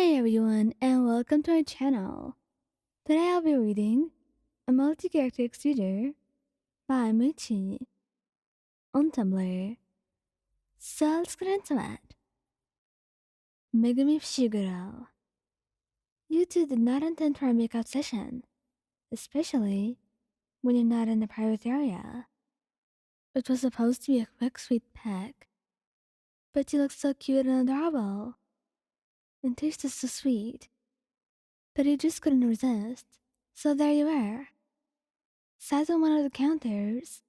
Hi everyone and welcome to my channel. Today I'll be reading a multi-character extruder by Michi on Tumblr. So let's get into it. Megumi Fushiguro. You two did not intend for a makeout session, especially when you're not in a private area. It was supposed to be a quick sweet peck, but you look so cute and adorable and tasted so sweet that you just couldn't resist. So there you were, sat on one of the counters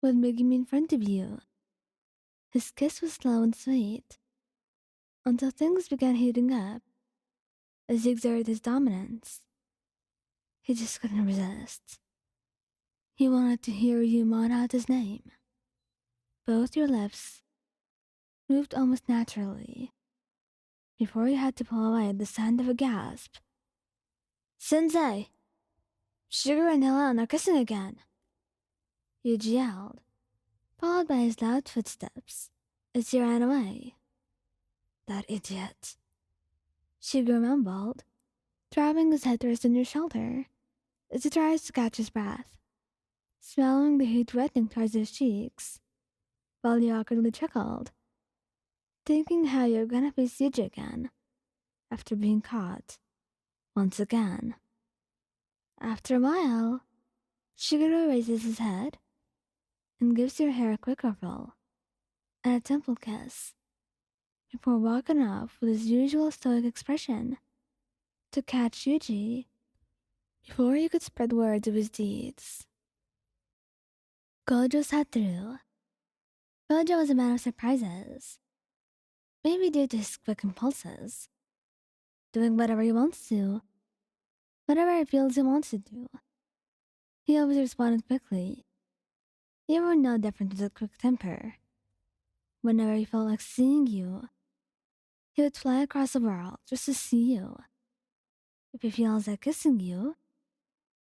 with Megumi in front of you. His kiss was slow and sweet until things began heating up as he exerted his dominance. He just couldn't resist. He wanted to hear you moan out his name. Both your lips moved almost naturally before you had to pull away the sound of a gasp. Sensei! Sugar and Helen are kissing again! Yuji yelled, followed by his loud footsteps as he ran away. That idiot. Shigeru mumbled, dropping his head to rest on your shoulder as he tries to catch his breath, swallowing the heat reddening towards his cheeks, while he awkwardly chuckled, thinking how you're gonna face Yuji again after being caught once again. After a while, Shigeru raises his head and gives your hair a quick ruffle and a temple kiss before walking off with his usual stoic expression to catch Yuji before he could spread word of his deeds. Gojo Satoru. Gojo was a man of surprises, maybe due to his quick impulses, doing whatever he wants to, whatever he feels he wants to do. He always responded quickly. You were no different with a quick temper. Whenever he felt like seeing you, he would fly across the world just to see you. If he feels like kissing you,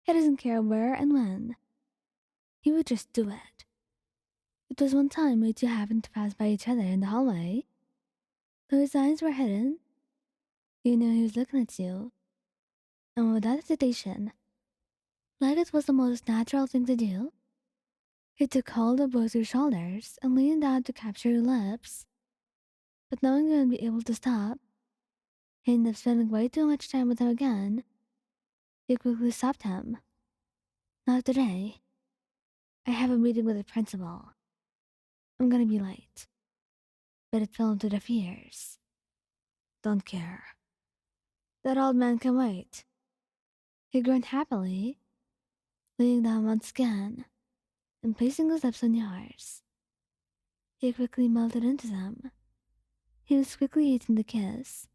he doesn't care where and when. He would just do it. It was one time we two happened to pass by each other in the hallway. Though his eyes were hidden, you knew he was looking at you. And without hesitation, like it was the most natural thing to do, he took hold of both your shoulders and leaned out to capture your lips. But knowing you wouldn't be able to stop, he ended up spending way too much time with him again. You quickly stopped him. Not today. I have a meeting with the principal. I'm gonna be late. But it fell into the fears. Don't care. That old man can wait. He grinned happily, laying down once again and placing his lips on yours. He quickly melted into them. He was quickly eating the kiss.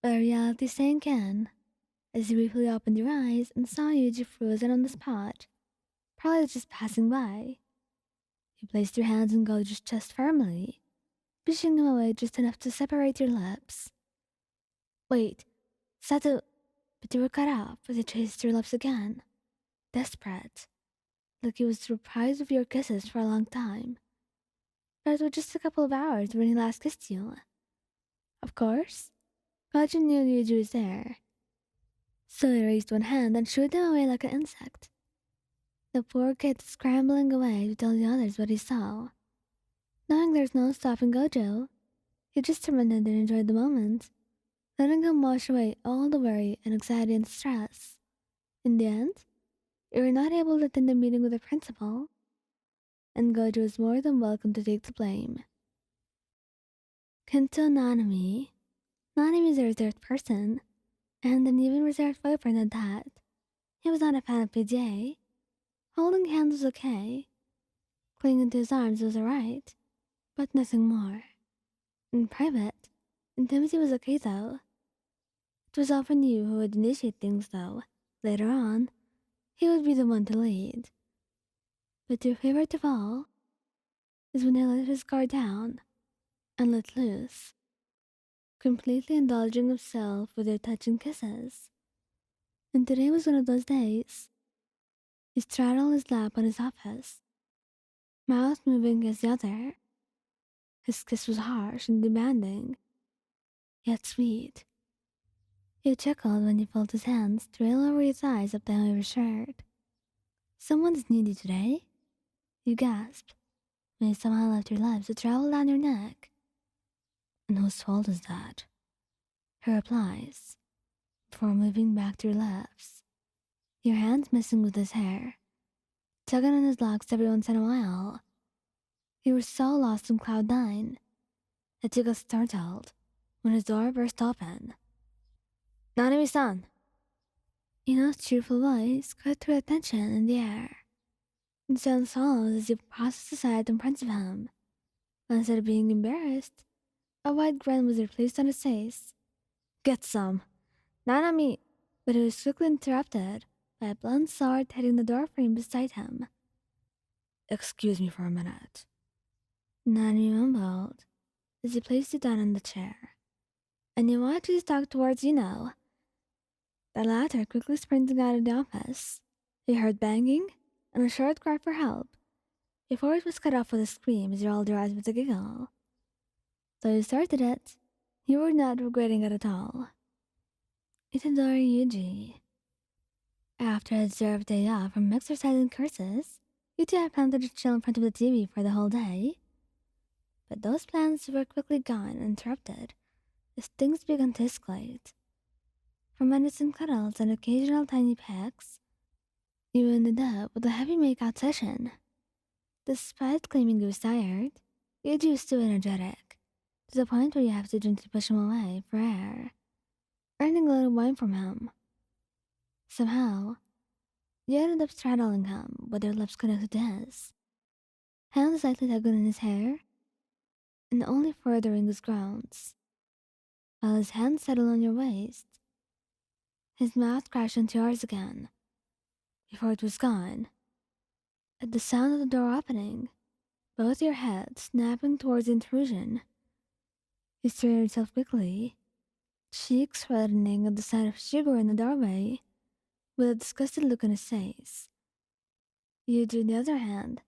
But reality sank in as you briefly opened your eyes and saw Yuji frozen on the spot, probably just passing by. You placed your hands on Gojo's chest firmly, pushing him away just enough to separate your lips. Wait, Sato, but you were cut off as he chased your lips again, desperate, like he was deprived of your kisses for a long time. But it was just a couple of hours when he last kissed you. Of course, Gojo knew Yuji was there, so he raised one hand and shooed him away like an insect. The poor kid scrambling away to tell the others what he saw. Knowing there's no stopping Gojo, he just surrendered and enjoyed the moment, letting him wash away all the worry and anxiety and stress. In the end, you were not able to attend the meeting with the principal, and Gojo was more than welcome to take the blame. Kento Nanami. Nanami is a reserved person, and an even reserved boyfriend at that. He was not a fan of PDA. Holding hands was okay. Clinging to his arms was alright, but nothing more. In private, intimacy was okay though. It was often you who would initiate things though. Later on, he would be the one to lead. But your favorite of all is when he let his guard down and let loose, completely indulging himself with your touching kisses. And today was one of those days. He straddled his lap on his office, mouth moving as the other. His kiss was harsh and demanding, yet sweet. You chuckled when you felt his hands trail over your thighs up down your shirt. Someone's needy today? You gasped, when he somehow left your lips to travel down your neck. And whose fault is that? He replies, before moving back to your lips, your hands messing with his hair, tugging on his locks every once in a while. You were so lost in cloud nine that you got startled when his door burst open. Nanami-san! Ino's cheerful voice cut through the tension in the air. It sounds solemn as you processed the sight in front of him. But instead of being embarrassed, a wide grin was replaced on his face. Get some! Nanami! But he was quickly interrupted by a blunt sword hitting the doorframe beside him. Excuse me for a minute. Nanami mumbled as he placed it down in the chair. And you watched his stalk towards Ino. The latter quickly sprinting out of the office. He heard banging and a short cry for help before it was cut off with a scream as he rolled your eyes with a giggle. Though you started it, you were not regretting it at all. Itadori Yuji. After a deserved day off from exercising curses, you two had planned to chill in front of the TV for the whole day. But those plans were quickly gone and interrupted as things began to escalate. From innocent cuddles and occasional tiny pecks, you ended up with a heavy make-out session. Despite claiming he was tired, Yuji was still energetic, to the point where you have to gently push him away for air, earning a little wine from him. Somehow, you ended up straddling him with your lips connected to his, hands lightly tugging in his hair, and only furthering his groans. While his hands settled on your waist, his mouth crashed into yours again, before it was gone. At the sound of the door opening, both your heads snapping towards the intrusion, you straightened yourself quickly, cheeks reddening at the sight of Fushiguro in the doorway, with a disgusted look on his face. Yuji, on the other hand,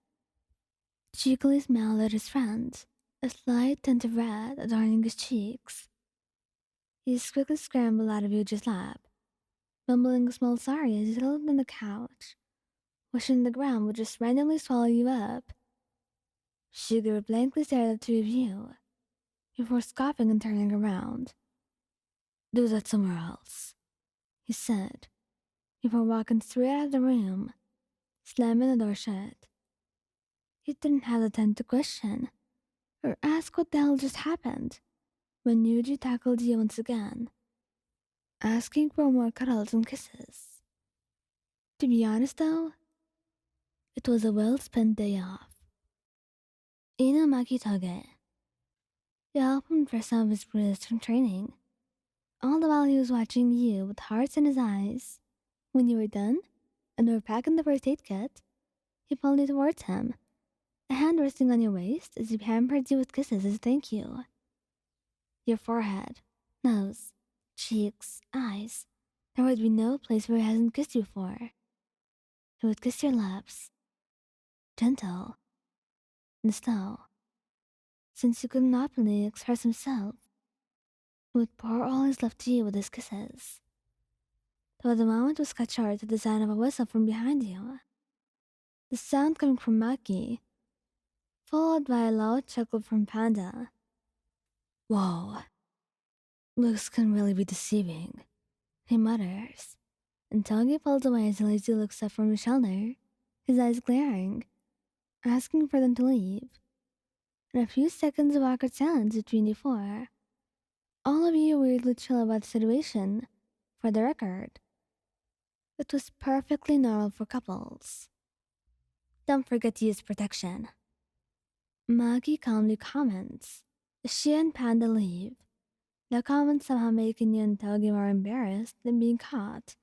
cheekily smiled at his friend, a slight tint of red adorning his cheeks. He quickly scrambled out of Yuji's lap, mumbling a small sorry as he settled on the couch, wishing the ground would just randomly swallow you up. Fushiguro blankly stared at the two of you, before scoffing and turning around. Do that somewhere else, he said, before walking straight out of the room, slamming the door shut. He didn't have the time to question or ask what the hell just happened when Yuji tackled you once again, asking for more cuddles and kisses. To be honest though, it was a well-spent day off. Inumaki Toge. You helped him dress some of his bruises from training, all the while he was watching you with hearts in his eyes. When you were done, and were packing the first aid kit, he pulled you towards him, a hand resting on your waist as he pampered you with kisses as a thank you. Your forehead, nose, cheeks, eyes. There would be no place where he hasn't kissed you before. He would kiss your lips, gentle and slow. Since he could not really express himself, he would pour all his love to you with his kisses. Though the moment was cut short at the sound of a whistle from behind you. The sound coming from Maki, followed by a loud chuckle from Panda. Whoa, looks can really be deceiving, he mutters, and Toge pulls away as he lazily looks up from his shoulder, his eyes glaring, asking for them to leave. And a few seconds of awkward silence between you four. All of you weirdly chill about the situation, for the record. It was perfectly normal for couples. Don't forget to use protection. Maki calmly comments as she and Panda leave, the comment somehow making you and Toge more embarrassed than being caught.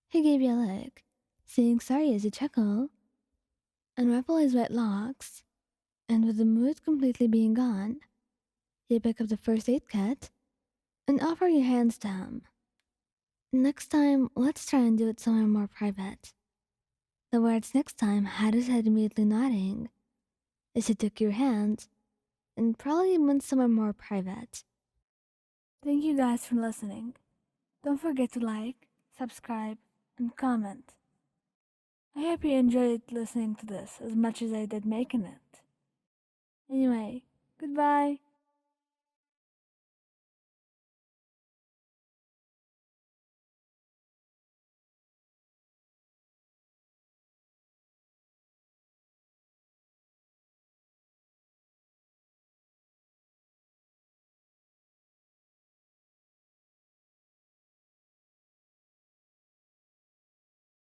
He gave you a look, saying sorry as you chuckle, and ruffle his wet locks, and with the mood completely being gone, you pick up the first aid kit and offer your hands to him. Next time, let's try and do it somewhere more private. The words next time had his head immediately nodding as he took your hand and probably went somewhere more private. Thank you guys for listening. Don't forget to like, subscribe, and comment. I hope you enjoyed listening to this as much as I did making it. Anyway, goodbye.